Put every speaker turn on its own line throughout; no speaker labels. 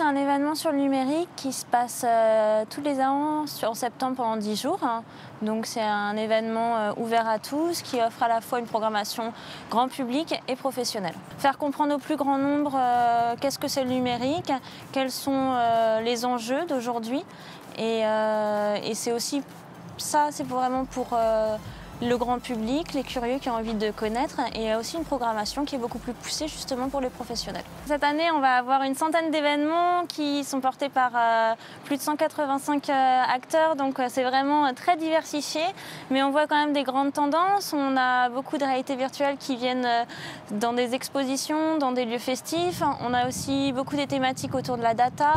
c'est un événement sur le numérique qui se passe tous les ans en septembre pendant 10 jours. Donc c'est un événement ouvert à tous qui offre à la fois une programmation grand public et professionnelle. Faire comprendre au plus grand nombre qu'est-ce que c'est le numérique, quels sont les enjeux d'aujourd'hui. Et c'est aussi ça, c'est vraiment pour le grand public, les curieux qui ont envie de connaître, et il y a aussi une programmation qui est beaucoup plus poussée justement pour les professionnels. Cette année, on va avoir une centaine d'événements qui sont portés par plus de 185 acteurs, donc c'est vraiment très diversifié, mais on voit quand même des grandes tendances. On a beaucoup de réalités virtuelles qui viennent dans des expositions, dans des lieux festifs. On a aussi beaucoup des thématiques autour de la data.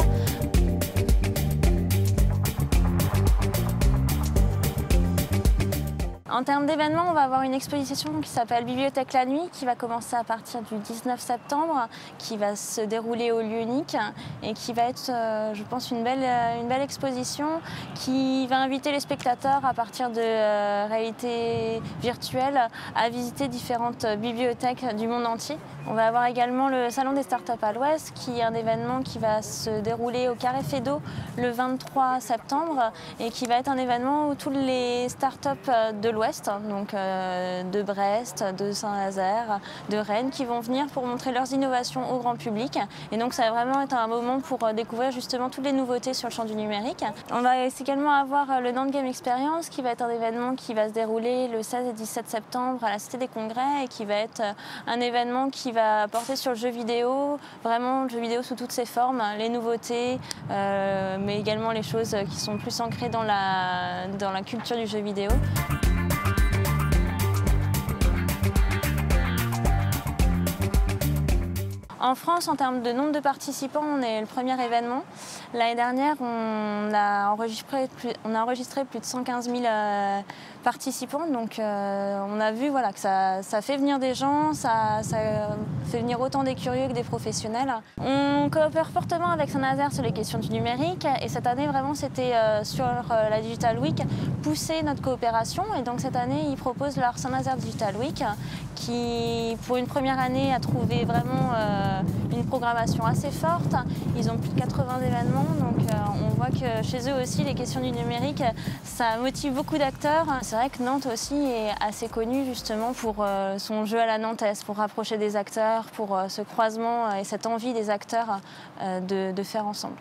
En termes d'événements, on va avoir une exposition qui s'appelle Bibliothèque la nuit, qui va commencer à partir du 19 septembre, qui va se dérouler au lieu unique et qui va être, je pense, une belle exposition qui va inviter les spectateurs à partir de réalité virtuelle à visiter différentes bibliothèques du monde entier. On va avoir également le Salon des startups à l'Ouest, qui est un événement qui va se dérouler au Carré Fedo le 23 septembre et qui va être un événement où toutes les startups de l'Ouest, donc de Brest, de Saint-Nazaire, de Rennes, qui vont venir pour montrer leurs innovations au grand public. Et donc ça va vraiment être un moment pour découvrir justement toutes les nouveautés sur le champ du numérique. On va également avoir le Nantes Game Experience, qui va être un événement qui va se dérouler le 16 et 17 septembre à la Cité des Congrès et qui va être un événement qui va porter sur le jeu vidéo, vraiment le jeu vidéo sous toutes ses formes, les nouveautés, mais également les choses qui sont plus ancrées dans la culture du jeu vidéo. En France, en termes de nombre de participants, on est le premier événement. L'année dernière, on a enregistré plus de 115 000 participants. Donc on a vu voilà, que ça fait venir des gens, ça fait venir autant des curieux que des professionnels. On coopère fortement avec Saint-Nazaire sur les questions du numérique. Et cette année, vraiment, c'était sur la Digital Week, pousser notre coopération. Et donc cette année, ils proposent leur Saint-Nazaire Digital Week, qui, pour une première année, a trouvé vraiment une programmation assez forte. Ils ont plus de 80 événements, donc on voit que chez eux aussi, les questions du numérique, ça motive beaucoup d'acteurs. C'est vrai que Nantes aussi est assez connue justement pour son jeu à la nantaise, pour rapprocher des acteurs, pour ce croisement et cette envie des acteurs de faire ensemble.